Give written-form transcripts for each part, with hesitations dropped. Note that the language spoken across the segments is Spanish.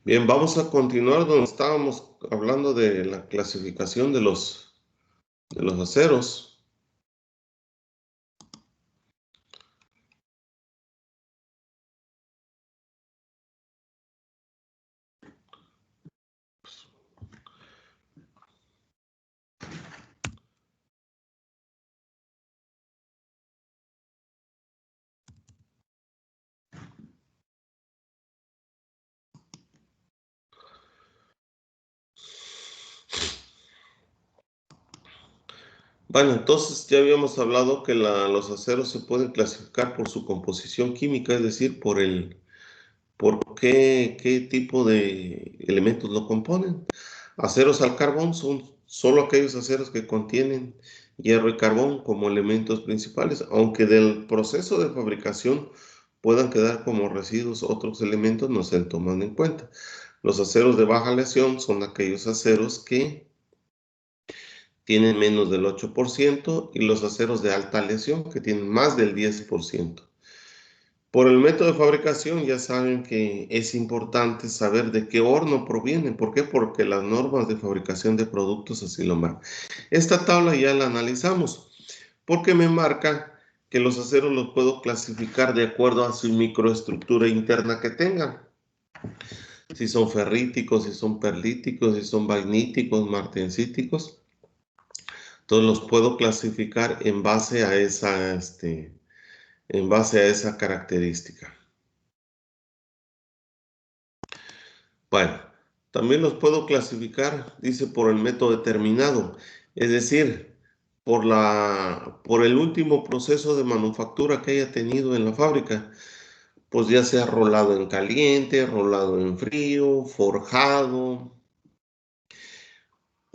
Bien, vamos a continuar donde estábamos hablando de la clasificación de los aceros. Bueno, entonces ya habíamos hablado que los aceros se pueden clasificar por su composición química, es decir, por qué tipo de elementos lo componen. Aceros al carbón son solo aquellos aceros que contienen hierro y carbón como elementos principales, aunque del proceso de fabricación puedan quedar como residuos otros elementos, no se toman en cuenta. Los aceros de baja aleación son aquellos aceros que tienen menos del 8% y los aceros de alta aleación que tienen más del 10%. Por el método de fabricación ya saben que es importante saber de qué horno provienen. ¿Por qué? Porque las normas de fabricación de productos así lo marcan. Esta tabla ya la analizamos porque me marca que los aceros los puedo clasificar de acuerdo a su microestructura interna que tengan. Si son ferríticos, si son perlíticos, si son magníticos, martensíticos. Entonces los puedo clasificar en base a esa característica. Bueno, también los puedo clasificar, dice, por el método determinado, es decir, por el último proceso de manufactura que haya tenido en la fábrica, pues ya sea rolado en caliente, rolado en frío, forjado.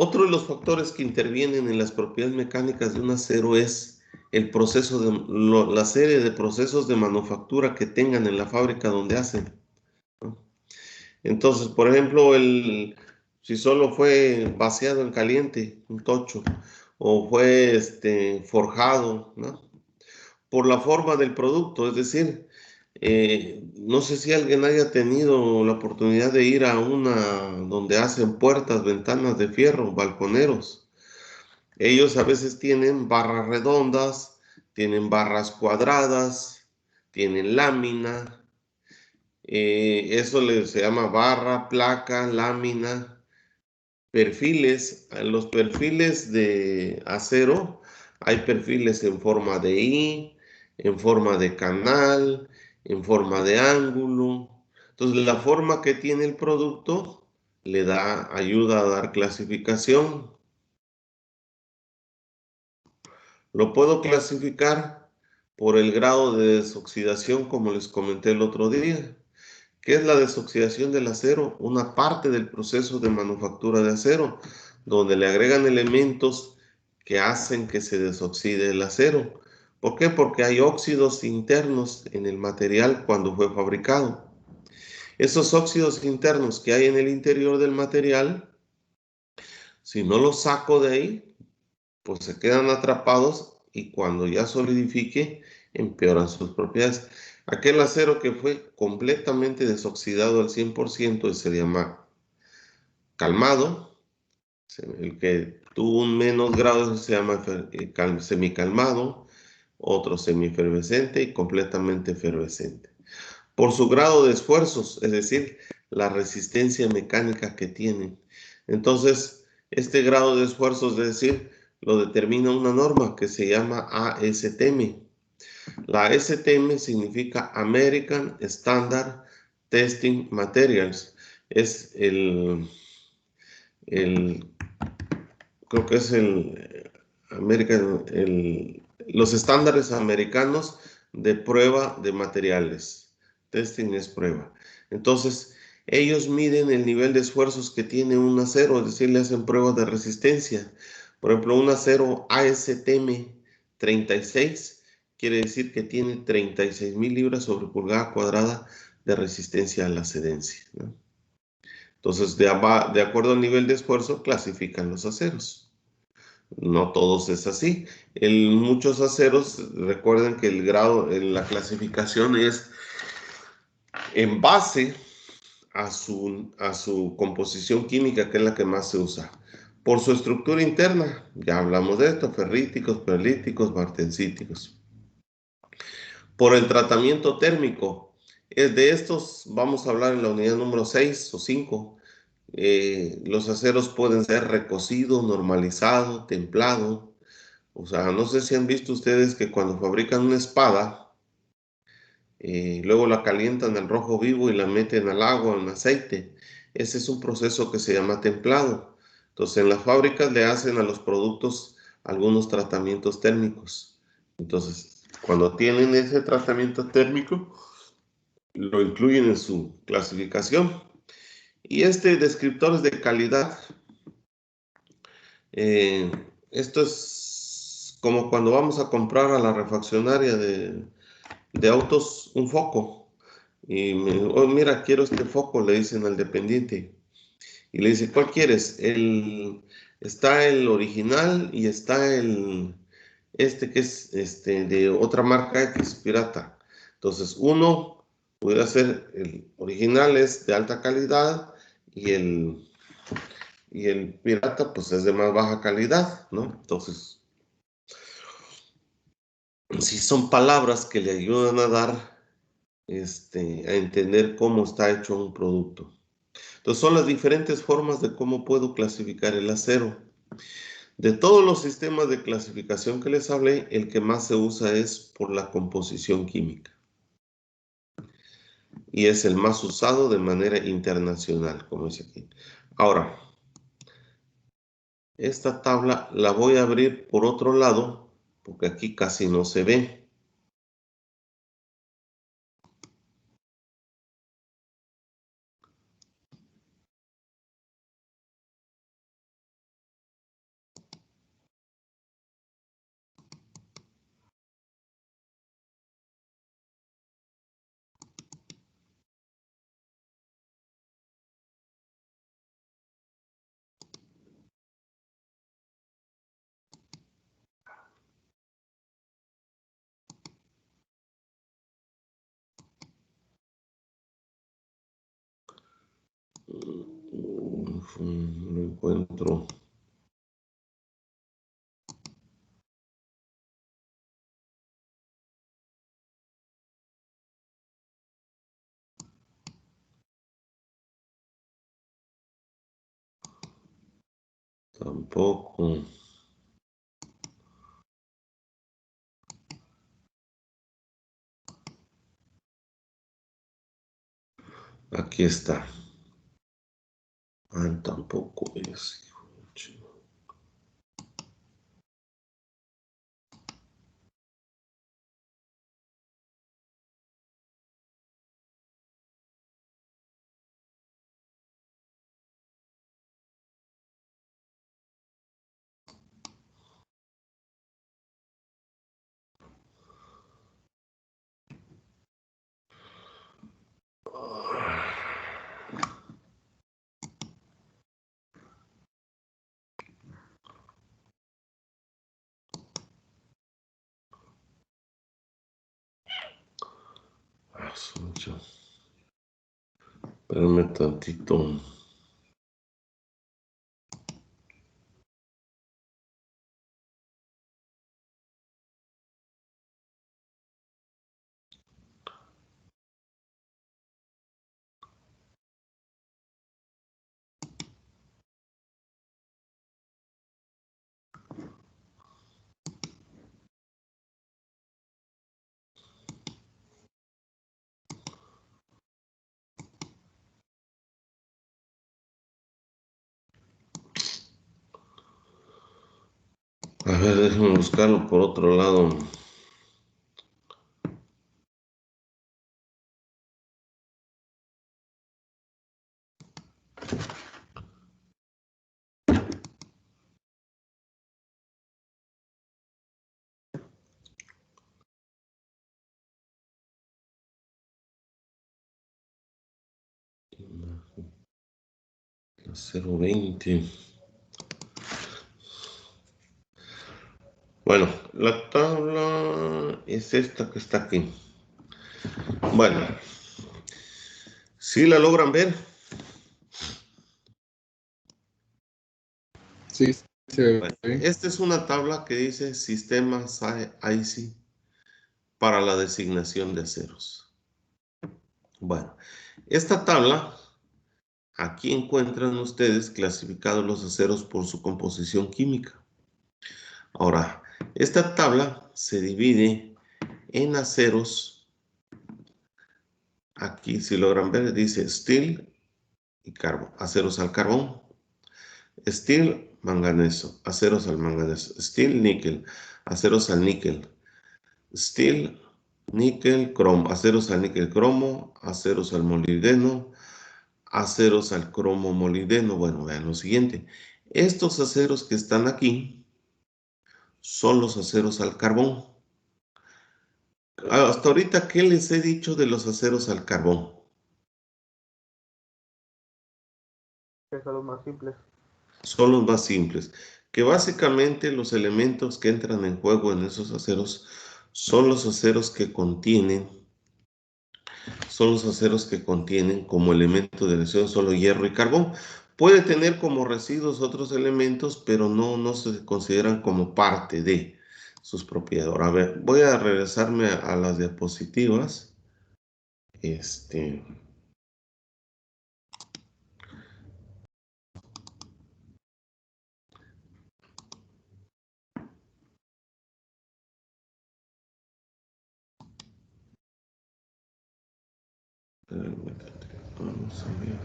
Otro de los factores que intervienen en las propiedades mecánicas de un acero es la serie de procesos de manufactura que tengan en la fábrica donde hacen, ¿no? Entonces, por ejemplo, si solo fue vaciado en caliente, un tocho, o fue forjado, ¿no? Por la forma del producto, es decir, no sé si alguien haya tenido la oportunidad de ir a una donde hacen puertas, ventanas de fierro, balconeros. Ellos a veces tienen barras redondas, tienen barras cuadradas, tienen lámina. Eso se llama barra, placa, lámina, perfiles. Los perfiles de acero, hay perfiles en forma de I, en forma de canal, en forma de ángulo. Entonces, la forma que tiene el producto ayuda a dar clasificación. Lo puedo clasificar por el grado de desoxidación, como les comenté el otro día. ¿Qué es la desoxidación del acero? Una parte del proceso de manufactura de acero, donde le agregan elementos que hacen que se desoxide el acero. ¿Por qué? Porque hay óxidos internos en el material cuando fue fabricado. Esos óxidos internos que hay en el interior del material, si no los saco de ahí, pues se quedan atrapados y cuando ya solidifique, empeoran sus propiedades. Aquel acero que fue completamente desoxidado al 100% se llama calmado. El que tuvo un menos grado se llama semicalmado, otro semiefervescente y completamente efervescente. Por su grado de esfuerzos, es decir, la resistencia mecánica que tienen. Entonces, este grado de esfuerzos, es decir, lo determina una norma que se llama ASTM. La ASTM significa American Standard Testing Materials. Es el creo que es los estándares americanos de prueba de materiales. Testing es prueba. Entonces, ellos miden el nivel de esfuerzos que tiene un acero, es decir, le hacen pruebas de resistencia. Por ejemplo, un acero ASTM 36 quiere decir que tiene 36,000 libras sobre pulgada cuadrada de resistencia a la cedencia, ¿no? Entonces, de acuerdo al nivel de esfuerzo, clasifican los aceros. No todos es así. En muchos aceros, recuerden que el grado en la clasificación es en base a su composición química, que es la que más se usa. Por su estructura interna, ya hablamos de esto, ferríticos, perlíticos, martensíticos. Por el tratamiento térmico, de estos vamos a hablar en la unidad número 6 o 5. Los aceros pueden ser recocido, normalizado, templado. O sea, no sé si han visto ustedes que cuando fabrican una espada, luego la calientan al rojo vivo y la meten al agua, en aceite. Ese es un proceso que se llama templado. Entonces, en las fábricas le hacen a los productos algunos tratamientos térmicos. Entonces, cuando tienen ese tratamiento térmico, lo incluyen en su clasificación. Y este descriptores de calidad, eh, esto es como cuando vamos a comprar a la refaccionaria de autos un foco. Y oh, mira, quiero este foco, le dicen al dependiente. Y le dice, ¿cuál quieres? Está el original y está este que es de otra marca que es pirata. Entonces, uno pudiera ser el original, es de alta calidad, y el pirata pues es de más baja calidad, ¿no? Entonces, sí son palabras que le ayudan a dar, a entender cómo está hecho un producto. Entonces son las diferentes formas de cómo puedo clasificar el acero. De todos los sistemas de clasificación que les hablé, el que más se usa es por la composición química. Y es el más usado de manera internacional, como dice aquí. Ahora, esta tabla la voy a abrir por otro lado, porque aquí casi no se ve. No encuentro. Tampoco. Aquí está. Ah, tampoco es. Espérame tantito. A ver, déjame buscarlo por otro lado. La 020. Bueno, la tabla es esta que está aquí. Bueno, si la logran ver, Sí, se Bueno, ve. esta es una tabla que dice sistema IC para la designación de aceros. Bueno, esta tabla, aquí encuentran ustedes clasificados los aceros por su composición química. Ahora, esta tabla se divide en aceros. Aquí, si logran ver, dice steel y carbón, aceros al carbón. Steel, manganeso, aceros al manganeso. Steel, níquel, aceros al níquel. Steel, níquel, cromo, aceros al níquel cromo, aceros al molibdeno, aceros al cromo molibdeno. Bueno, vean lo siguiente. Estos aceros que están aquí son los aceros al carbón. Hasta ahorita, ¿qué les he dicho de los aceros al carbón? Que son los más simples. Son los más simples. Que básicamente los elementos que entran en juego en esos aceros son los aceros que contienen como elemento de lesión solo hierro y carbón. Puede tener como residuos otros elementos, pero no se consideran como parte de sus propiedades. Ahora, a ver, voy a regresarme a las diapositivas. Vamos a ver.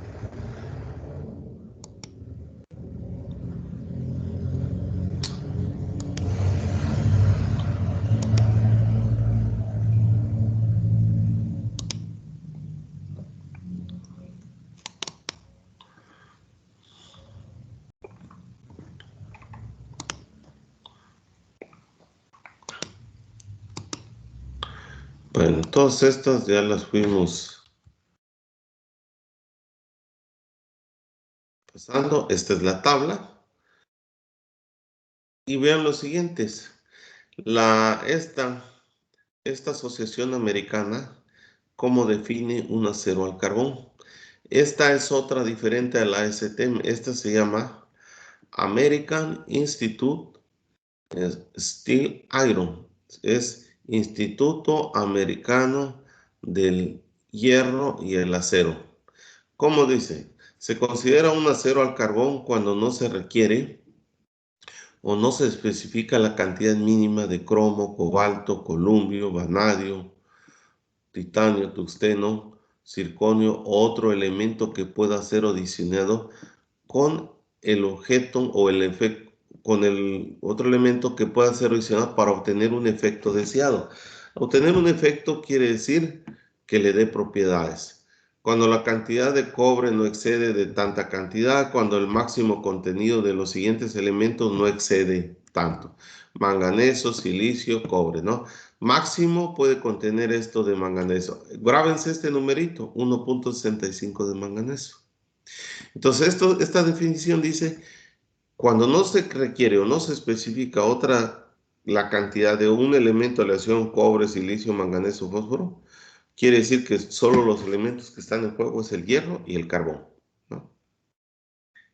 Bueno, todas estas ya las fuimos pasando. Esta es la tabla. Y vean los siguientes. Esta asociación americana, ¿cómo define un acero al carbón? Esta es otra diferente a la ASTM. Esta se llama American Institute Steel Iron. Es Instituto Americano del Hierro y el Acero. ¿Cómo dice? Se considera un acero al carbón cuando no se requiere o no se especifica la cantidad mínima de cromo, cobalto, columbio, vanadio, titanio, tungsteno, circonio o otro elemento que pueda ser adicionado con el objeto o el efecto, con el otro elemento que pueda ser adicionado para obtener un efecto deseado. Obtener un efecto quiere decir que le dé propiedades. Cuando la cantidad de cobre no excede de tanta cantidad, cuando el máximo contenido de los siguientes elementos no excede tanto. Manganeso, silicio, cobre, ¿no? Máximo puede contener esto de manganeso. Grábense este numerito, 1.65 de manganeso. Entonces, esta definición dice, cuando no se requiere o no se especifica la cantidad de un elemento de aleación, cobre, silicio, manganeso, fósforo, quiere decir que solo los elementos que están en juego es el hierro y el carbón, ¿no?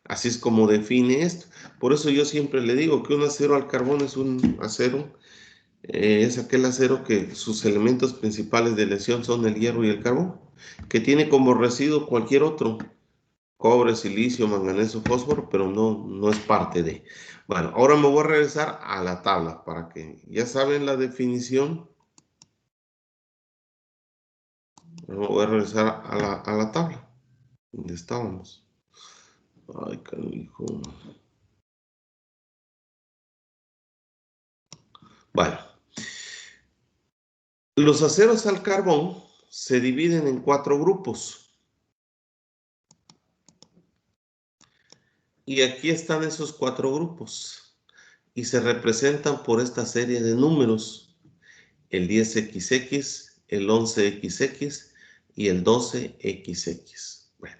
Así es como define esto. Por eso yo siempre le digo que un acero al carbón es un acero, es aquel acero que sus elementos principales de aleación son el hierro y el carbón, que tiene como residuo cualquier otro, cobre, silicio, manganeso, fósforo, pero no es parte de. Bueno, ahora me voy a regresar a la tabla para que ya saben la definición. Me voy a regresar a la tabla donde estábamos. Ay, canijo. Bueno, los aceros al carbón se dividen en 4 grupos. Y aquí están esos 4 grupos. Y se representan por esta serie de números. El 10XX, el 11XX y el 12XX. Bueno,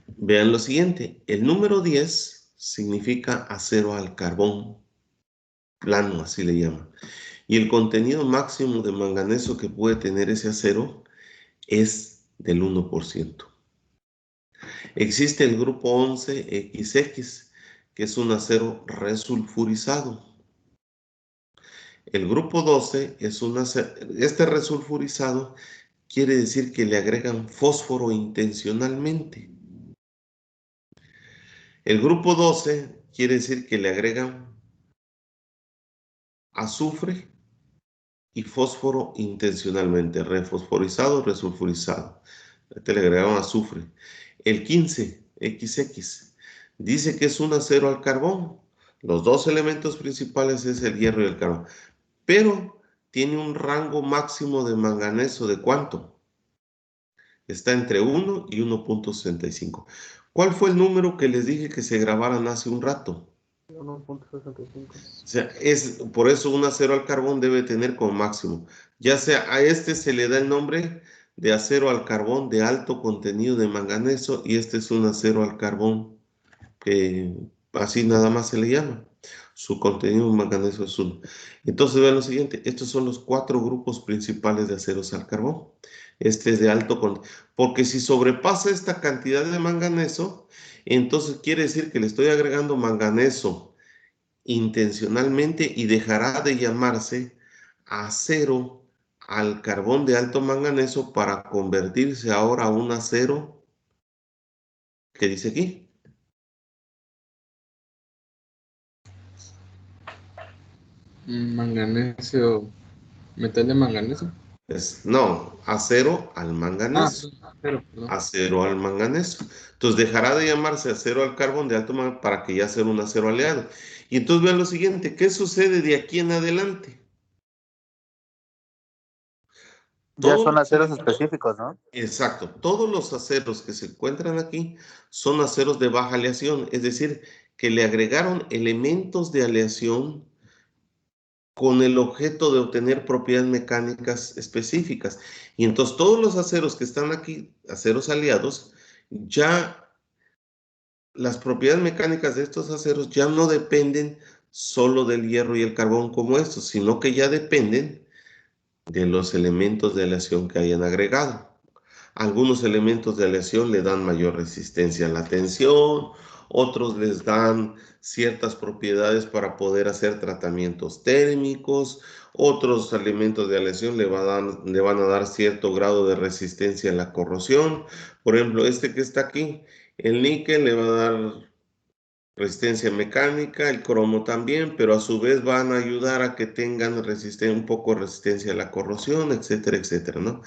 vean lo siguiente. El número 10 significa acero al carbón plano, así le llaman. Y el contenido máximo de manganeso que puede tener ese acero es del 1%. Existe el grupo 11XX, que es un acero resulfurizado. El grupo 12 es un acero, este resulfurizado quiere decir que le agregan fósforo intencionalmente. El grupo 12 quiere decir que le agregan azufre y fósforo intencionalmente, refosforizado, resulfurizado. Este le agregaron azufre. El 15, XX, dice que es un acero al carbón. Los dos elementos principales es el hierro y el carbón, pero tiene un rango máximo de manganeso ¿de cuánto? Está entre 1 y 1.65. ¿Cuál fue el número que les dije que se grabaran hace un rato? 1.65. O sea, por eso un acero al carbón debe tener como máximo. Ya sea a este se le da el nombre de acero al carbón de alto contenido de manganeso y este es un acero al carbón que así nada más se le llama. Su contenido de manganeso es 1. Entonces vean lo siguiente, estos son los 4 grupos principales de aceros al carbón. Este es de alto contenido, porque si sobrepasa esta cantidad de manganeso, entonces quiere decir que le estoy agregando manganeso intencionalmente y dejará de llamarse acero al carbón de alto manganeso para convertirse ahora a un acero que dice aquí. Manganeso, metal de manganeso. No, acero al manganeso. Perdón. Acero al manganeso. Entonces dejará de llamarse acero al carbón de alto manganeso para que ya sea un acero aliado. Y entonces vean lo siguiente, ¿qué sucede de aquí en adelante? Ya Todos son los aceros elementos, específicos, ¿no? exacto, todos los aceros que se encuentran aquí son aceros de baja aleación, es decir, que le agregaron elementos de aleación con el objeto de obtener propiedades mecánicas específicas. Y entonces todos los aceros que están aquí, aceros aliados, ya las propiedades mecánicas de estos aceros ya no dependen solo del hierro y el carbón como estos, sino que ya dependen de los elementos de aleación que hayan agregado. Algunos elementos de aleación le dan mayor resistencia a la tensión, otros les dan ciertas propiedades para poder hacer tratamientos térmicos, otros elementos de aleación le van a dar cierto grado de resistencia a la corrosión. Por ejemplo, este que está aquí, el níquel le va a dar resistencia mecánica, el cromo también, pero a su vez van a ayudar a que tengan un poco de resistencia a la corrosión, etcétera, etcétera, ¿no?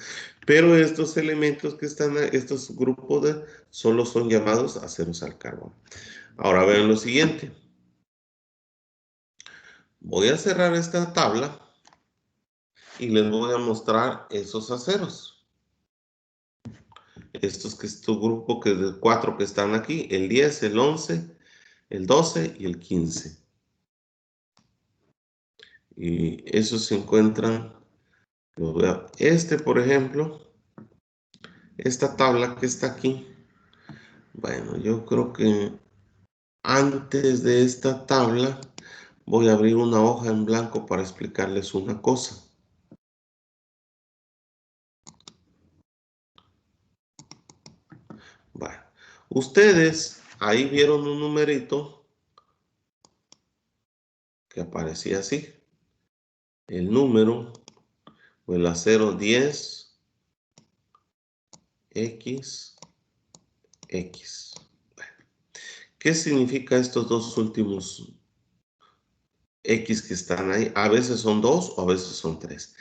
Pero estos elementos que están, estos grupos solo son llamados aceros al carbón. Ahora vean lo siguiente. Voy a cerrar esta tabla y les voy a mostrar esos aceros. Estos que es tu grupo que de 4 que están aquí, el 10, el 11, el 12 y el 15. Y esos se encuentran. Este, por ejemplo, esta tabla que está aquí, bueno, yo creo que antes de esta tabla voy a abrir una hoja en blanco para explicarles una cosa. Bueno, ustedes ahí vieron un numerito que aparecía así. El número o el acero 10 X X. ¿Qué significa estos dos últimos X que están ahí? A veces son 2 o a veces son 3.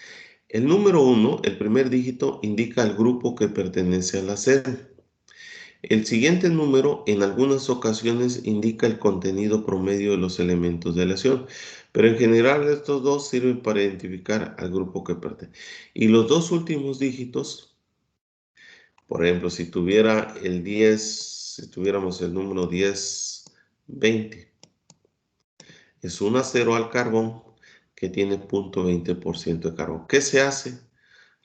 El número 1, el primer dígito, indica al grupo que pertenece al acero. El siguiente número en algunas ocasiones indica el contenido promedio de los elementos de aleación, pero en general estos dos sirven para identificar al grupo que pertenece. Y los dos últimos dígitos, por ejemplo, si tuviera el 10, si tuviéramos el número 1020, es un acero al carbón que tiene 0.20% de carbón. ¿Qué se hace?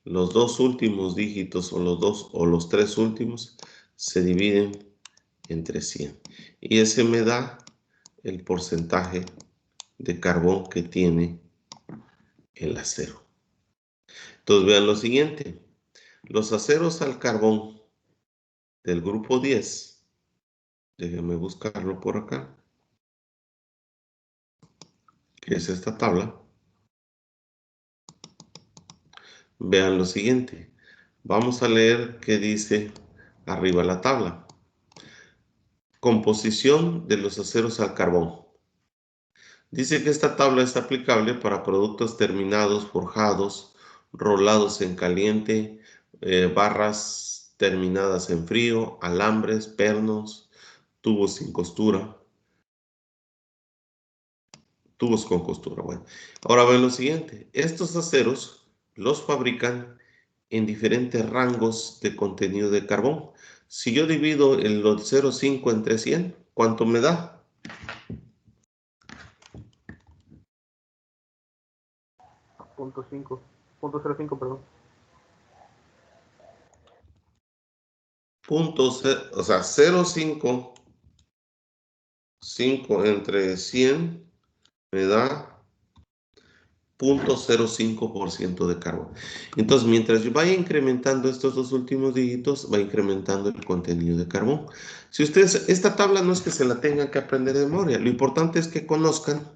Los dos últimos dígitos o los tres últimos se dividen entre 100 y ese me da el porcentaje de carbón que tiene el acero. Entonces vean lo siguiente, los aceros al carbón del grupo 10, déjenme buscarlo por acá, que es esta tabla, vean lo siguiente. Vamos a leer qué dice arriba la tabla. Composición de los aceros al carbón. Dice que esta tabla es aplicable para productos terminados, forjados, rolados en caliente, barras terminadas en frío, alambres, pernos, tubos sin costura, tubos con costura. Bueno, ahora ven lo siguiente. Estos aceros los fabrican en diferentes rangos de contenido de carbón. Si yo divido el 0,5 entre 100, ¿cuánto me da? Punto 0,5, perdón. O sea, 0,5 5 entre 100 me da 0,05% de carbón. Entonces, mientras yo vaya incrementando estos dos últimos dígitos, va incrementando el contenido de carbón. Si ustedes, esta tabla no es que se la tengan que aprender de memoria, lo importante es que conozcan,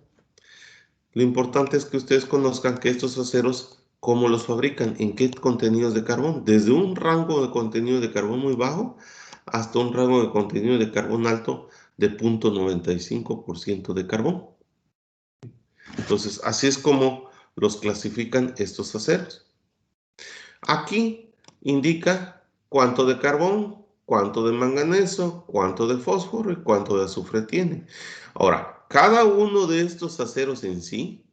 lo importante es que ustedes conozcan que estos aceros, cómo los fabrican, en qué contenidos de carbón, desde un rango de contenido de carbón muy bajo hasta un rango de contenido de carbón alto de 0,95% de carbón. Entonces, así es como los clasifican estos aceros. Aquí indica cuánto de carbón, cuánto de manganeso, cuánto de fósforo y cuánto de azufre tiene. Ahora, cada uno de estos aceros en sí,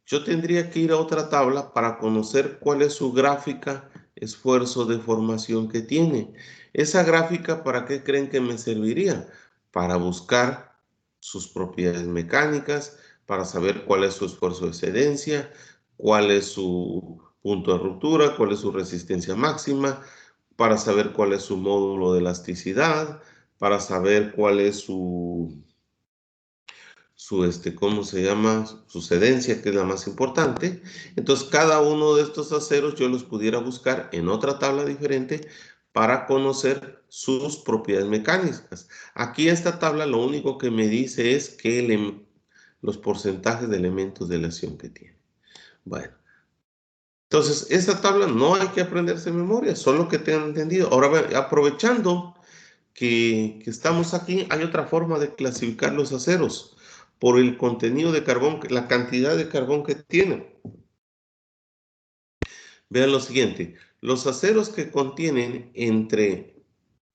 yo tendría que ir a otra tabla para conocer cuál es su gráfica esfuerzo de formación que tiene. Esa gráfica, ¿para qué creen que me serviría? Para buscar sus propiedades mecánicas, para saber cuál es su esfuerzo de excedencia, cuál es su punto de ruptura, cuál es su resistencia máxima, para saber cuál es su módulo de elasticidad, para saber cuál es ¿cómo se llama? Su cedencia, que es la más importante. Entonces, cada uno de estos aceros yo los pudiera buscar en otra tabla diferente para conocer sus propiedades mecánicas. Aquí esta tabla lo único que me dice es que los porcentajes de elementos de aleación que tiene. Bueno, entonces esta tabla no hay que aprenderse de memoria, solo que tengan entendido. Ahora, aprovechando que estamos aquí, hay otra forma de clasificar los aceros por el contenido de carbón, la cantidad de carbón que tienen. Vean lo siguiente, los aceros que contienen entre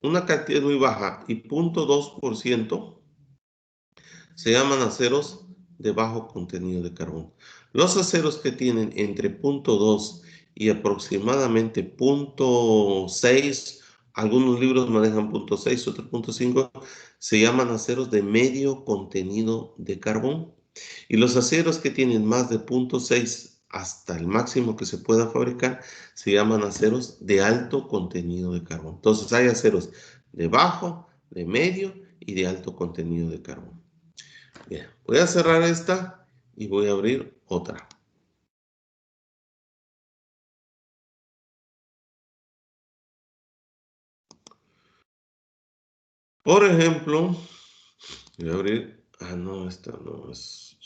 una cantidad muy baja y 0,2% se llaman aceros de bajo contenido de carbón. Los aceros que tienen entre 0,2 y aproximadamente 0,6, algunos libros manejan 0,6, otros 0,5, se llaman aceros de medio contenido de carbón. Y los aceros que tienen más de 0,6 hasta el máximo que se pueda fabricar se llaman aceros de alto contenido de carbón. Entonces hay aceros de bajo, de medio y de alto contenido de carbón. Bien, voy a cerrar esta y voy a abrir otra. Por ejemplo, voy a abrir, no, esta no es.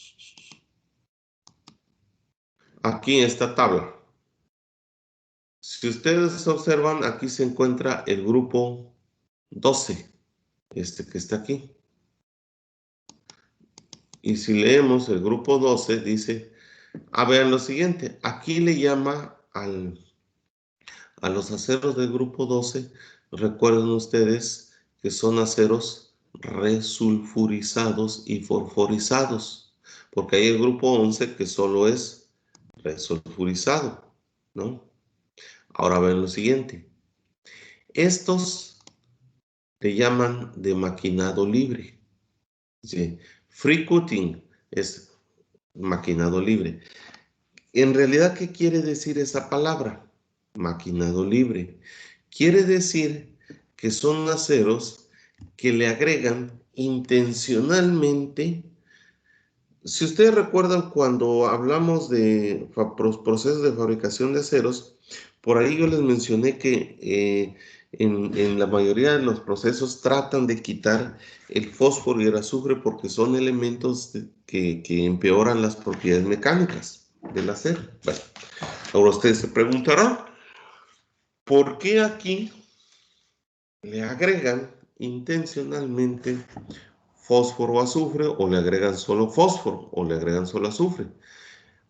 Aquí esta tabla. Si ustedes observan, aquí se encuentra el grupo 12, este que está aquí. Y si leemos el grupo 12, dice, vean lo siguiente, aquí le llama a los aceros del grupo 12, recuerden ustedes que son aceros resulfurizados y fosforizados, porque hay el grupo 11 que solo es resulfurizado, ¿no? Ahora ven lo siguiente, estos le llaman de maquinado libre, ¿sí? Free cutting es maquinado libre. En realidad, ¿qué quiere decir esa palabra? Maquinado libre. Quiere decir que son aceros que le agregan intencionalmente. Si ustedes recuerdan cuando hablamos de procesos de fabricación de aceros, por ahí yo les mencioné que en la mayoría de los procesos tratan de quitar el fósforo y el azufre porque son elementos que empeoran las propiedades mecánicas del acero. Bueno, ahora ustedes se preguntarán, ¿por qué aquí le agregan intencionalmente fósforo o azufre, o le agregan solo fósforo, o le agregan solo azufre?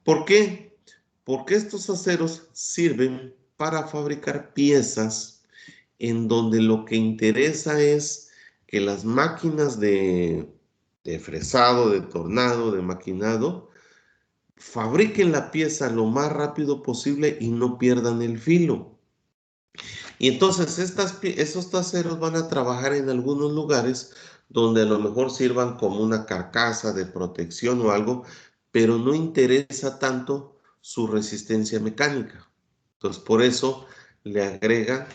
¿Por qué? Porque estos aceros sirven para fabricar piezas en donde lo que interesa es que las máquinas de fresado, de tornado, de maquinado, fabriquen la pieza lo más rápido posible y no pierdan el filo. Y entonces esos aceros van a trabajar en algunos lugares donde a lo mejor sirvan como una carcasa de protección o algo, pero no interesa tanto su resistencia mecánica. Entonces, por eso le agregan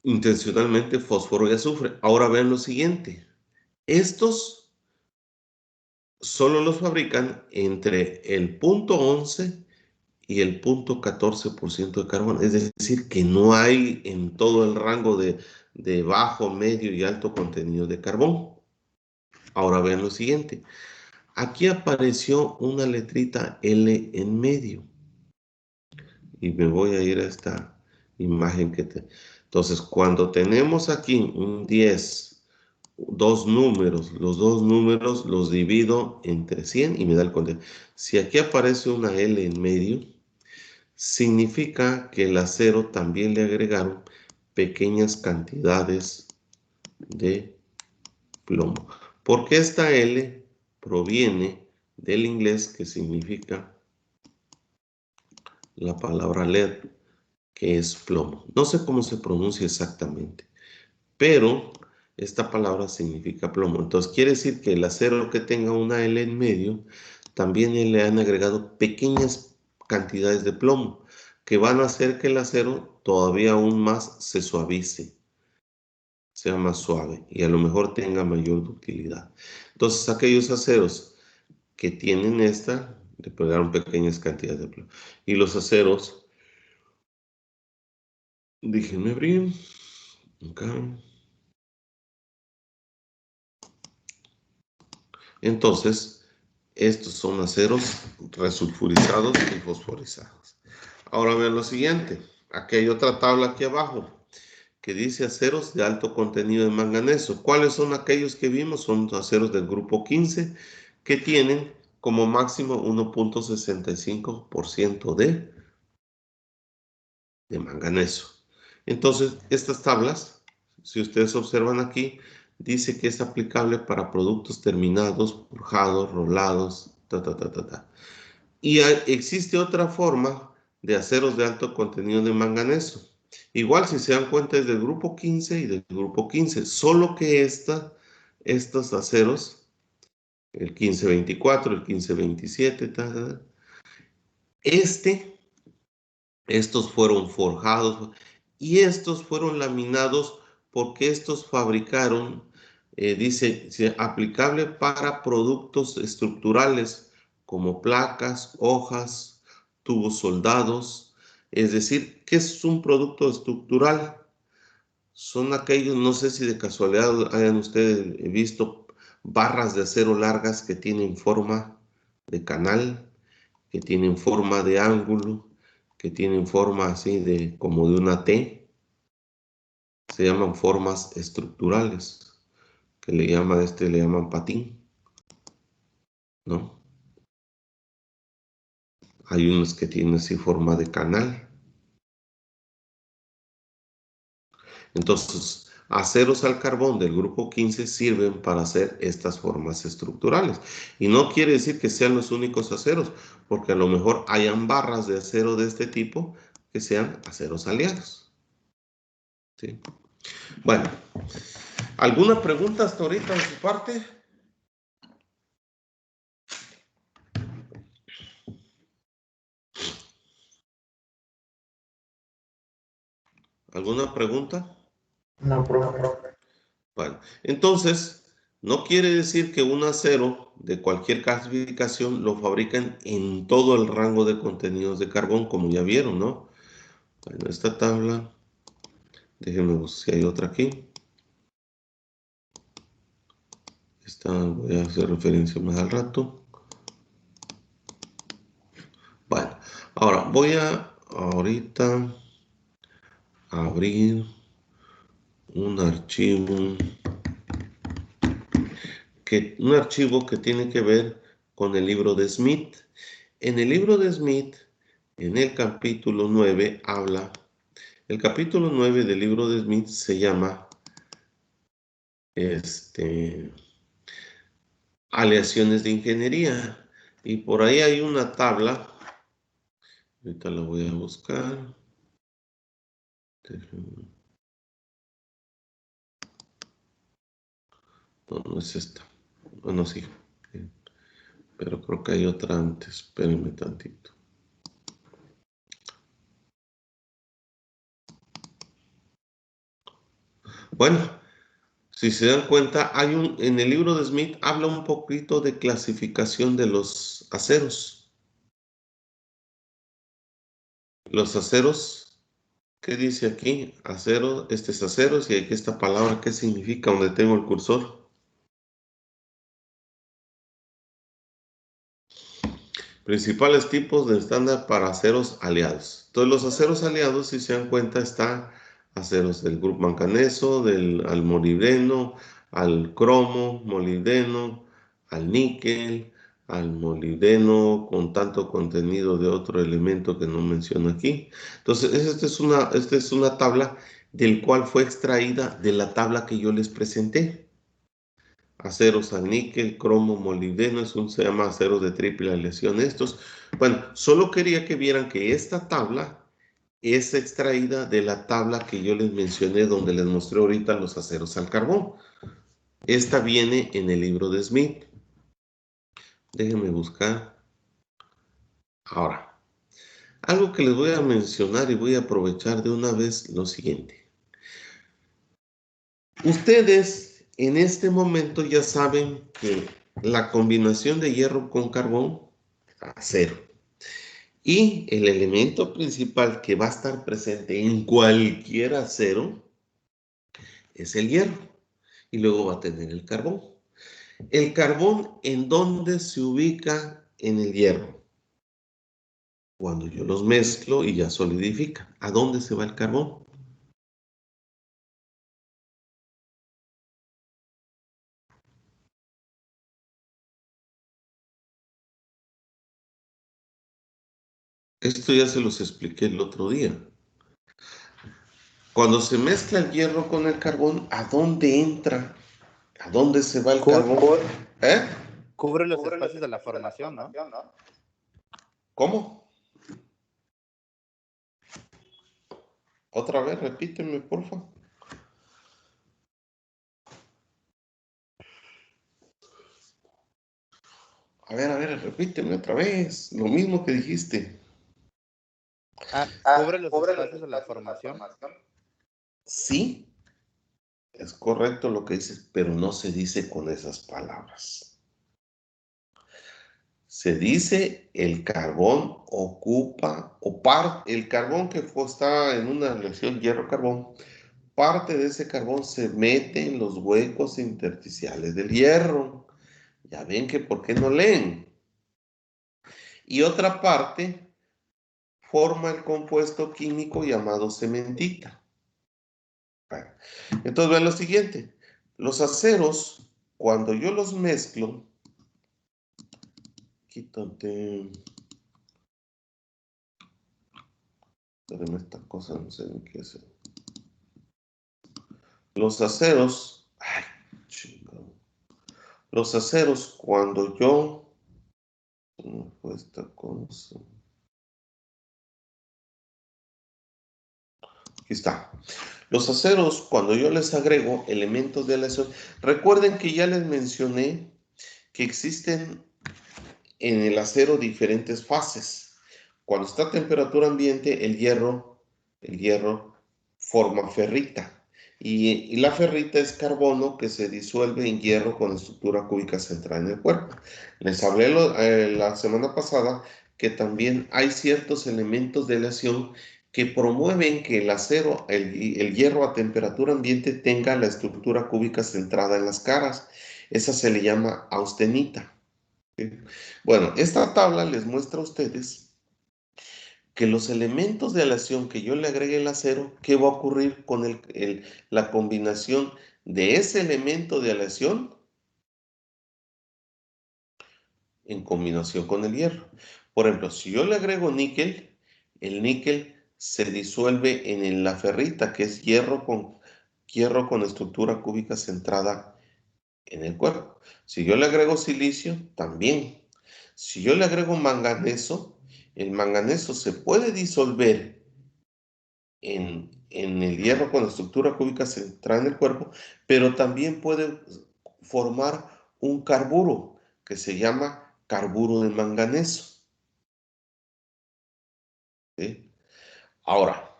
intencionalmente fósforo y azufre. Ahora vean lo siguiente. Estos solo los fabrican entre el punto 11 y el punto 14% de carbono. Es decir, que no hay en todo el rango de bajo, medio y alto contenido de carbón. Ahora vean lo siguiente. Aquí apareció una letrita L en medio. Y me voy a ir a esta imagen Entonces, cuando tenemos aquí un 10, dos números, los dos números los divido entre 100 y me da el contenido. Si aquí aparece una L en medio, significa que el acero también le agregaron pequeñas cantidades de plomo. Porque esta L proviene del inglés que significa la palabra lead, que es plomo. No sé cómo se pronuncia exactamente, pero esta palabra significa plomo. Entonces quiere decir que el acero que tenga una L en medio, también le han agregado pequeñas cantidades de plomo que van a hacer que el acero todavía aún más se suavice, sea más suave y a lo mejor tenga mayor ductilidad. Entonces aquellos aceros que tienen esta, le pegaron pequeñas cantidades de plomo. Y los aceros, déjenme abrir acá. Entonces, estos son aceros resulfurizados y fosforizados. Ahora vean lo siguiente. Aquí hay otra tabla aquí abajo que dice aceros de alto contenido de manganeso. ¿Cuáles son aquellos que vimos? Son aceros del grupo 15 que tienen como máximo 1.65% de manganeso. Entonces, estas tablas, si ustedes observan aquí, dice que es aplicable para productos terminados, forjados, rolados, Y existe otra forma de aceros de alto contenido de manganeso. Igual, si se dan cuenta, es del grupo 15 y del grupo 15, solo que estos aceros, el 1524, el 1527, estos fueron forjados y estos fueron laminados porque estos fabricaron, dice, aplicable para productos estructurales como placas, hojas, tubos soldados. Es decir, ¿qué es un producto estructural? Son aquellos, no sé si de casualidad hayan ustedes visto barras de acero largas que tienen forma de canal, que tienen forma de ángulo, que tienen forma así de como de una T. Se llaman formas estructurales, que le llaman patín, ¿no? Hay unos que tienen así forma de canal. Entonces, aceros al carbón del grupo 15 sirven para hacer estas formas estructurales. Y no quiere decir que sean los únicos aceros, porque a lo mejor hayan barras de acero de este tipo que sean aceros aliados. ¿Sí? Bueno, ¿alguna pregunta hasta ahorita de su parte? ¿Alguna pregunta? No, profe. Bueno, entonces, No quiere decir que un acero de cualquier clasificación lo fabrican en todo el rango de contenidos de carbón, como ya vieron, ¿no? En esta tabla, déjenme ver si hay otra aquí. Esta voy a hacer referencia más al rato. Bueno, ahora voy a ahorita abrir un archivo que tiene que ver con el libro de Smith. En el libro de Smith, en el capítulo 9, el capítulo 9 del libro de Smith se llama Aleaciones de Ingeniería. Y por ahí hay una tabla. Ahorita la voy a buscar. No, no es esta. Bueno, sí. Pero creo que hay otra antes. Espérenme tantito. Bueno, si se dan cuenta, en el libro de Smith habla un poquito de clasificación de los aceros. Los aceros, ¿qué dice aquí? Acero, este es aceros y aquí esta palabra, ¿qué significa? Donde tengo el cursor. Principales tipos de estándar para aceros aliados. Entonces los aceros aliados, si se dan cuenta, están aceros del grupo manganeso, al molibdeno, al cromo, molibdeno, al níquel, al molibdeno con tanto contenido de otro elemento que no menciono aquí. Entonces esta es una tabla del cual fue extraída de la tabla que yo les presenté. Aceros al níquel, cromo, molibdeno, se llama aceros de triple aleación estos. Bueno, solo quería que vieran que esta tabla es extraída de la tabla que yo les mencioné, donde les mostré ahorita los aceros al carbón. Esta viene en el libro de Smith. Déjenme buscar. Ahora, algo que les voy a mencionar y voy a aprovechar de una vez lo siguiente. Ustedes en este momento ya saben que la combinación de hierro con carbón, acero, y el elemento principal que va a estar presente en cualquier acero es el hierro. Y luego va a tener el carbón. ¿El carbón en dónde se ubica en el hierro? Cuando yo los mezclo y ya solidifica. ¿A dónde se va el carbón? Esto ya se los expliqué el otro día. Cuando se mezcla el hierro con el carbón, ¿a dónde entra? ¿A dónde se va el carbón? ¿Eh? Cubre los espacios de la formación, ¿no? ¿Cómo? Otra vez, repíteme, por favor. A ver, repíteme otra vez. Lo mismo que dijiste. Cubre los espacios de la formación. Sí, es correcto lo que dices, pero no se dice con esas palabras. Se dice el carbón ocupa, el carbón que está en una reacción hierro-carbón, parte de ese carbón se mete en los huecos intersticiales del hierro. Ya ven que por qué no leen. Y otra parte forma el compuesto químico llamado cementita. Bueno, entonces vean lo siguiente. Los aceros, cuando yo los mezclo, quítate. Espérame, esta cosa no sé ni qué es. Los aceros, ay, chingado. Los aceros, cuando yo, ¿cómo fue esta cosa? Aquí está. Los aceros, cuando yo les agrego elementos de aleación, recuerden que ya les mencioné que existen en el acero diferentes fases. Cuando está a temperatura ambiente, el hierro forma ferrita. Y la ferrita es carbono que se disuelve en hierro con estructura cúbica central en el cuerpo. Les hablé la semana pasada que también hay ciertos elementos de aleación que promueven que el acero, el hierro a temperatura ambiente tenga la estructura cúbica centrada en las caras. Esa se le llama austenita. ¿Sí? Bueno, esta tabla les muestra a ustedes que los elementos de aleación que yo le agregue al acero, ¿qué va a ocurrir con la combinación de ese elemento de aleación en combinación con el hierro? Por ejemplo, si yo le agrego níquel, el níquel se disuelve en la ferrita, que es hierro con estructura cúbica centrada en el cuerpo. Si yo le agrego silicio, también. Si yo le agrego manganeso, el manganeso se puede disolver en el hierro con estructura cúbica centrada en el cuerpo, pero también puede formar un carburo que se llama carburo de manganeso. ¿Sí? Ahora,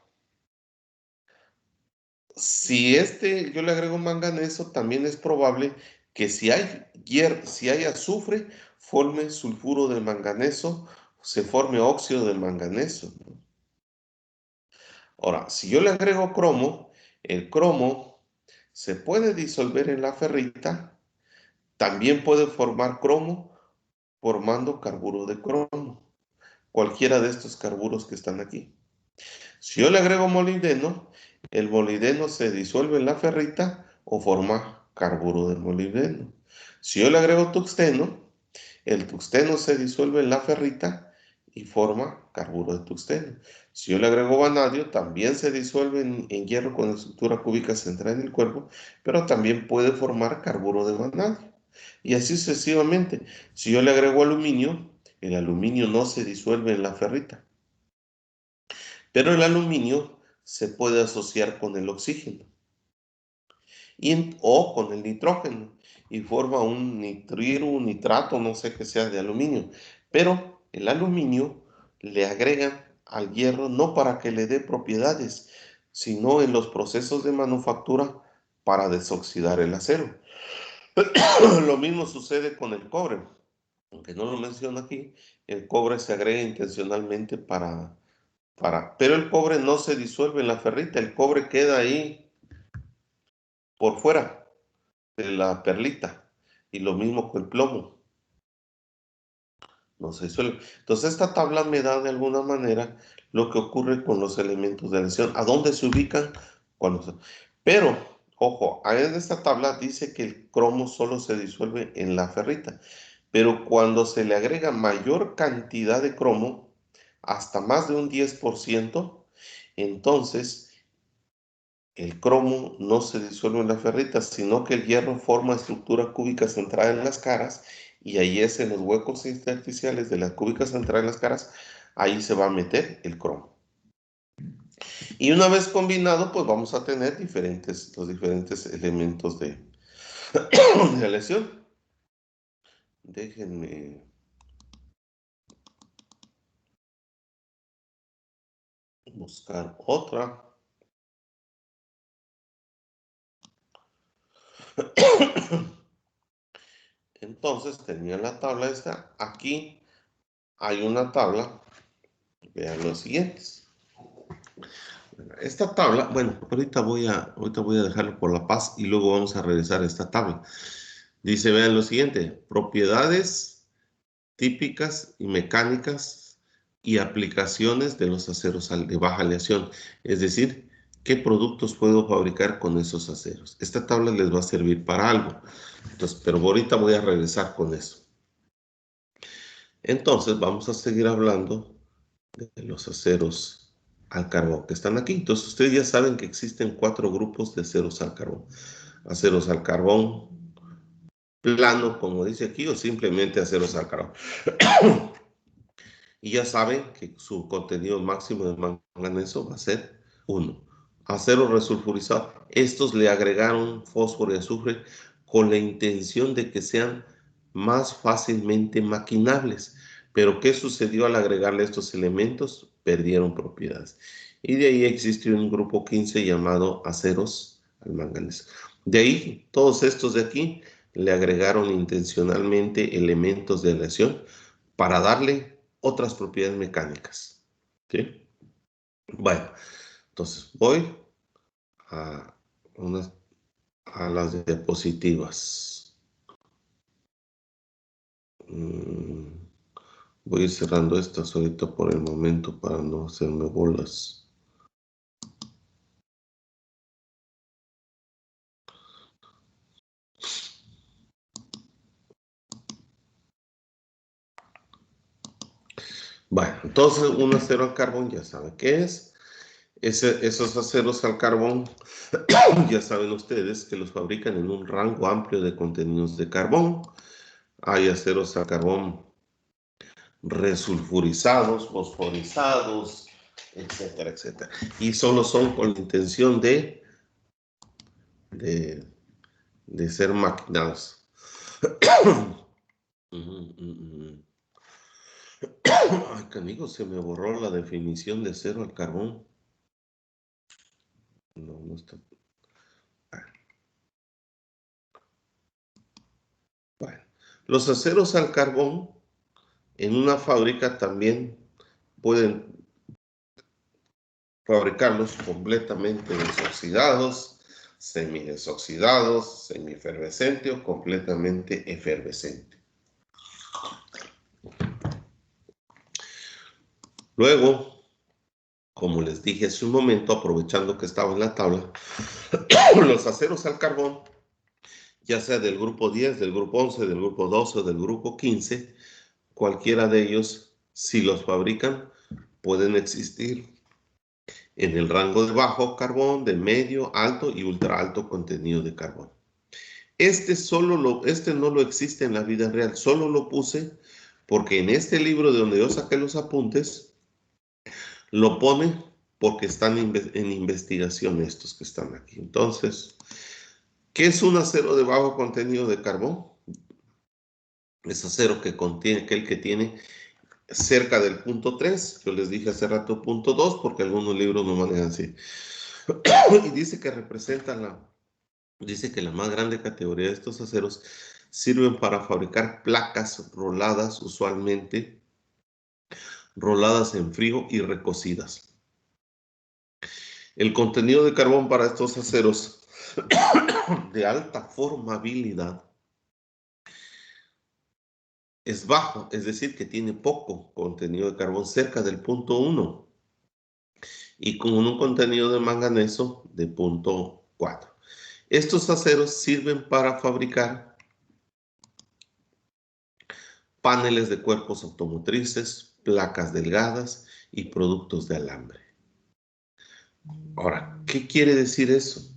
si yo le agrego manganeso, también es probable que si hay azufre, forme sulfuro de manganeso, se forme óxido de manganeso, ¿no? Ahora, si yo le agrego cromo, el cromo se puede disolver en la ferrita, también puede formar cromo formando carburo de cromo, cualquiera de estos carburos que están aquí. Si yo le agrego molibdeno, el molibdeno se disuelve en la ferrita o forma carburo de molibdeno. Si yo le agrego tuxteno, el tuxteno se disuelve en la ferrita y forma carburo de tuxteno. Si yo le agrego vanadio, también se disuelve en hierro con estructura cúbica central en el cuerpo, pero también puede formar carburo de vanadio. Y así sucesivamente. Si yo le agrego aluminio, el aluminio no se disuelve en la ferrita. Pero el aluminio se puede asociar con el oxígeno o con el nitrógeno y forma un un nitrato, no sé qué sea de aluminio. Pero el aluminio le agregan al hierro no para que le dé propiedades, sino en los procesos de manufactura para desoxidar el acero. Lo mismo sucede con el cobre. Aunque no lo menciono aquí, el cobre se agrega intencionalmente pero el cobre no se disuelve en la ferrita, el cobre queda ahí por fuera de la perlita. Y lo mismo con el plomo, no se disuelve. Entonces esta tabla me da de alguna manera lo que ocurre con los elementos de lesión, a dónde se ubican Pero, ojo, en esta tabla dice que el cromo solo se disuelve en la ferrita, pero cuando se le agrega mayor cantidad de cromo, hasta más de un 10%, entonces el cromo no se disuelve en la ferrita, sino que el hierro forma estructura cúbica central en las caras y ahí es en los huecos intersticiales de la cúbica central en las caras, ahí se va a meter el cromo. Y una vez combinado, pues vamos a tener los diferentes elementos de la lesión. Déjenme buscar otra. Entonces tenía la tabla esta. Aquí hay una tabla. Vean los siguientes. Esta tabla, bueno, ahorita voy a dejarlo por la paz y luego vamos a regresar a esta tabla. Dice, vean lo siguiente, propiedades típicas y mecánicas y aplicaciones de los aceros de baja aleación. Es decir, ¿qué productos puedo fabricar con esos aceros? Esta tabla les va a servir para algo. Entonces, pero ahorita voy a regresar con eso. Entonces, vamos a seguir hablando de los aceros al carbón que están aquí. Entonces, ustedes ya saben que existen 4 grupos de aceros al carbón. Aceros al carbón plano, como dice aquí, o simplemente aceros al carbón. Y ya saben que su contenido máximo de manganeso va a ser 1. Acero resulfurizado. Estos le agregaron fósforo y azufre con la intención de que sean más fácilmente maquinables. Pero ¿qué sucedió al agregarle estos elementos? Perdieron propiedades. Y de ahí existió un grupo 15 llamado aceros el manganeso. De ahí, todos estos de aquí le agregaron intencionalmente elementos de aleación para darle otras propiedades mecánicas. ¿Sí? Bueno, entonces voy a, a las diapositivas. Voy a ir cerrando estas ahorita por el momento para no hacerme bolas. Bueno, entonces un acero al carbón ya sabe qué es. Esos aceros al carbón, ya saben ustedes que los fabrican en un rango amplio de contenidos de carbón. Hay aceros al carbón resulfurizados, fosforizados, etcétera, etcétera. Y solo son con la intención de ser maquinados. Ay, canijo, se me borró la definición de acero al carbón. No, no está. Bueno, los aceros al carbón en una fábrica también pueden fabricarlos completamente desoxidados, semidesoxidados, semiefervescente o completamente efervescente. Luego, como les dije hace un momento, aprovechando que estaba en la tabla, los aceros al carbón, ya sea del grupo 10, del grupo 11, del grupo 12 o del grupo 15, cualquiera de ellos, si los fabrican, pueden existir en el rango de bajo carbón, de medio, alto y ultra alto contenido de carbón. Este no lo existe en la vida real, solo lo puse porque en este libro de donde yo saqué los apuntes, lo pone porque están en investigación estos que están aquí. Entonces, ¿qué es un acero de bajo contenido de carbón? Es acero que contiene, aquel que tiene cerca del punto 3, yo les dije hace rato punto 2, porque algunos libros no manejan así. Y dice que dice que la más grande categoría de estos aceros sirven para fabricar placas roladas, usualmente roladas en frío y recocidas. El contenido de carbón para estos aceros de alta formabilidad es bajo, es decir, que tiene poco contenido de carbón, cerca del punto 1, y con un contenido de manganeso de punto 4. Estos aceros sirven para fabricar paneles de cuerpos automotrices, placas delgadas y productos de alambre. Ahora, ¿qué quiere decir eso?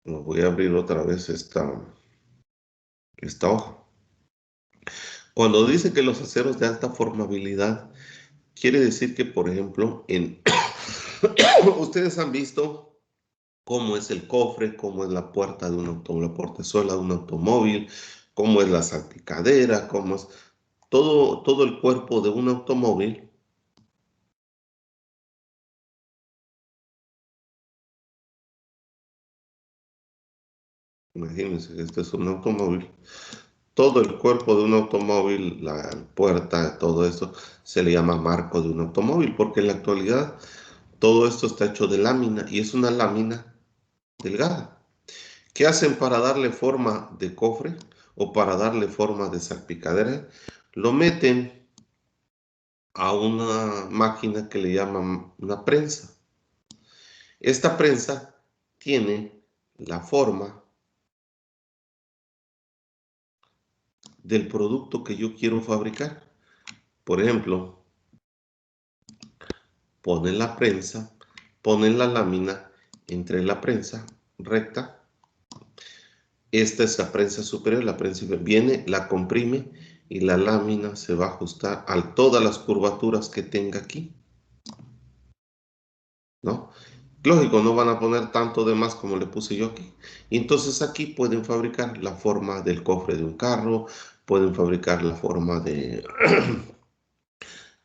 Bueno, voy a abrir otra vez esta hoja. Cuando dice que los aceros de alta formabilidad, quiere decir que, por ejemplo, ustedes han visto cómo es el cofre, cómo es la puerta de un automóvil, la portezuela de un automóvil, cómo es la salpicadera, cómo es todo el cuerpo de un automóvil. Imagínense que este es un automóvil. Todo el cuerpo de un automóvil, la puerta, todo esto, se le llama marco de un automóvil, porque en la actualidad todo esto está hecho de lámina y es una lámina delgada. ¿Qué hacen para darle forma de cofre o para darle forma de salpicadera? Lo meten a una máquina que le llaman una prensa. Esta prensa tiene la forma del producto que yo quiero fabricar. Por ejemplo, ponen la prensa, ponen la lámina entre la prensa recta. Esta es la prensa superior, la prensa viene, la comprime y la lámina se va a ajustar a todas las curvaturas que tenga aquí, ¿no? Lógico, no van a poner tanto de más como le puse yo aquí. Y entonces aquí pueden fabricar la forma del cofre de un carro, pueden fabricar la forma de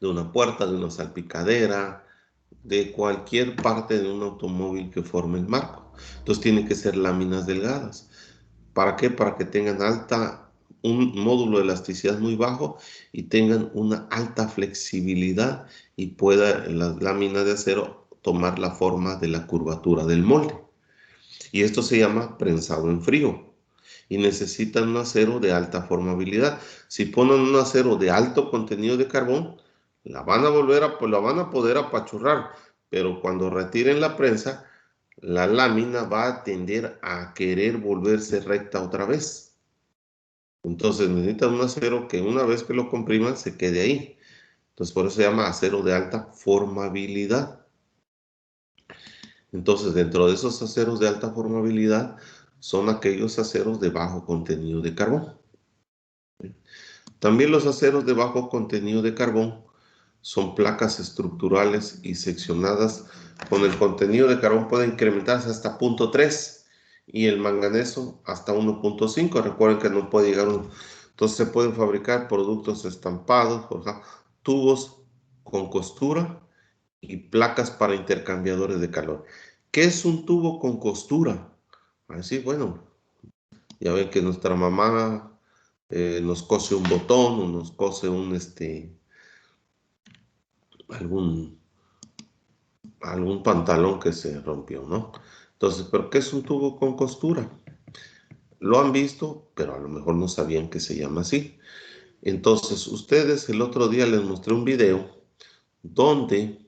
una puerta, de una salpicadera, de cualquier parte de un automóvil que forme el marco. Entonces tienen que ser láminas delgadas. ¿Para qué? Para que tengan un módulo de elasticidad muy bajo y tengan una alta flexibilidad y pueda la lámina de acero tomar la forma de la curvatura del molde. Y esto se llama prensado en frío. Y necesitan un acero de alta formabilidad. Si ponen un acero de alto contenido de carbón, la van a poder apachurrar, pero cuando retiren la prensa, la lámina va a tender a querer volverse recta otra vez. Entonces necesitan un acero que una vez que lo compriman se quede ahí. Entonces por eso se llama acero de alta formabilidad. Entonces dentro de esos aceros de alta formabilidad son aquellos aceros de bajo contenido de carbón. También los aceros de bajo contenido de carbón son placas estructurales y seccionadas con el contenido de carbón puede incrementarse hasta 0.3 y el manganeso hasta 1.5. Recuerden que no puede llegar a 1. Entonces se pueden fabricar productos estampados, tubos con costura y placas para intercambiadores de calor. ¿Qué es un tubo con costura? Así, bueno, ya ven que nuestra mamá nos cose un botón o nos cose algún pantalón que se rompió, ¿no? Entonces, ¿pero qué es un tubo con costura? Lo han visto, pero a lo mejor no sabían que se llama así. Entonces, ustedes el otro día les mostré un video donde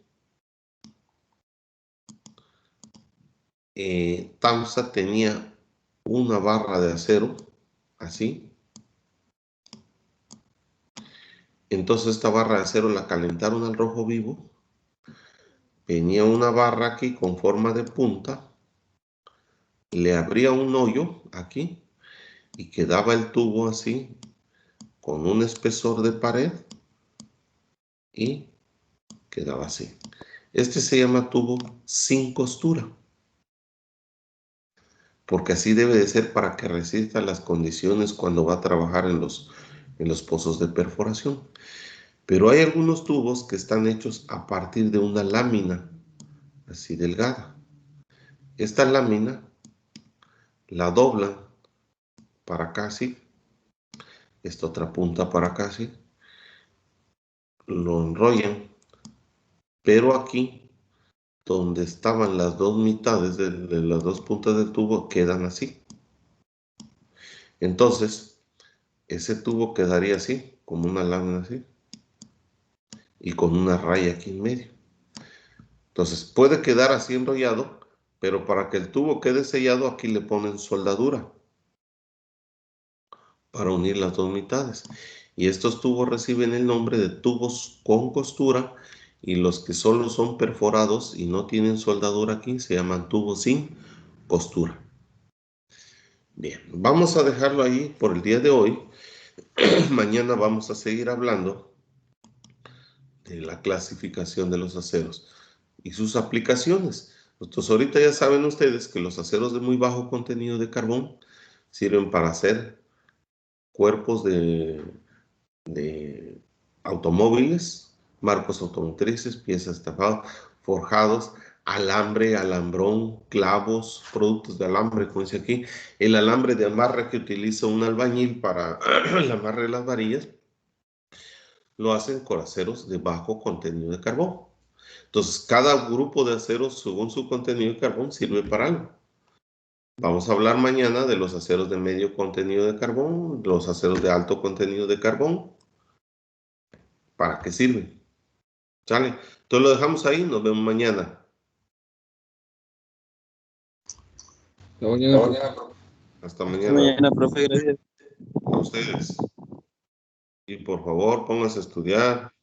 Tamsa tenía una barra de acero, así. Entonces esta barra de acero la calentaron al rojo vivo. Venía una barra aquí con forma de punta. Le abría un hoyo aquí y quedaba el tubo así con un espesor de pared y quedaba así. Este se llama tubo sin costura, porque así debe de ser para que resista las condiciones cuando va a trabajar en los pozos de perforación. Pero hay algunos tubos que están hechos a partir de una lámina así delgada. Esta lámina la doblan para acá así, esta otra punta para acá así, lo enrollan, pero aquí donde estaban las dos mitades de las dos puntas del tubo quedan así. Entonces, ese tubo quedaría así, como una lámina así, y con una raya aquí en medio. Entonces, puede quedar así enrollado, pero para que el tubo quede sellado, aquí le ponen soldadura para unir las dos mitades. Y estos tubos reciben el nombre de tubos con costura, y los que solo son perforados y no tienen soldadura aquí se llaman tubos sin costura. Bien, vamos a dejarlo ahí por el día de hoy. Mañana vamos a seguir hablando de la clasificación de los aceros y sus aplicaciones. Entonces, ahorita ya saben ustedes que los aceros de muy bajo contenido de carbón sirven para hacer cuerpos de automóviles, marcos automotrices, piezas estampadas, forjados, alambre, alambrón, clavos, productos de alambre, como dice aquí, el alambre de amarre que utiliza un albañil para el amarre de las varillas, lo hacen con aceros de bajo contenido de carbón. Entonces, cada grupo de aceros, según su contenido de carbón, sirve para algo. Vamos a hablar mañana de los aceros de medio contenido de carbón, los aceros de alto contenido de carbón. ¿Para qué sirven? ¿Sale? Entonces lo dejamos ahí, nos vemos mañana. Hasta mañana, profe. Hasta Hasta mañana mañana, profe, gracias. a ustedes. Y por favor, pónganse a estudiar.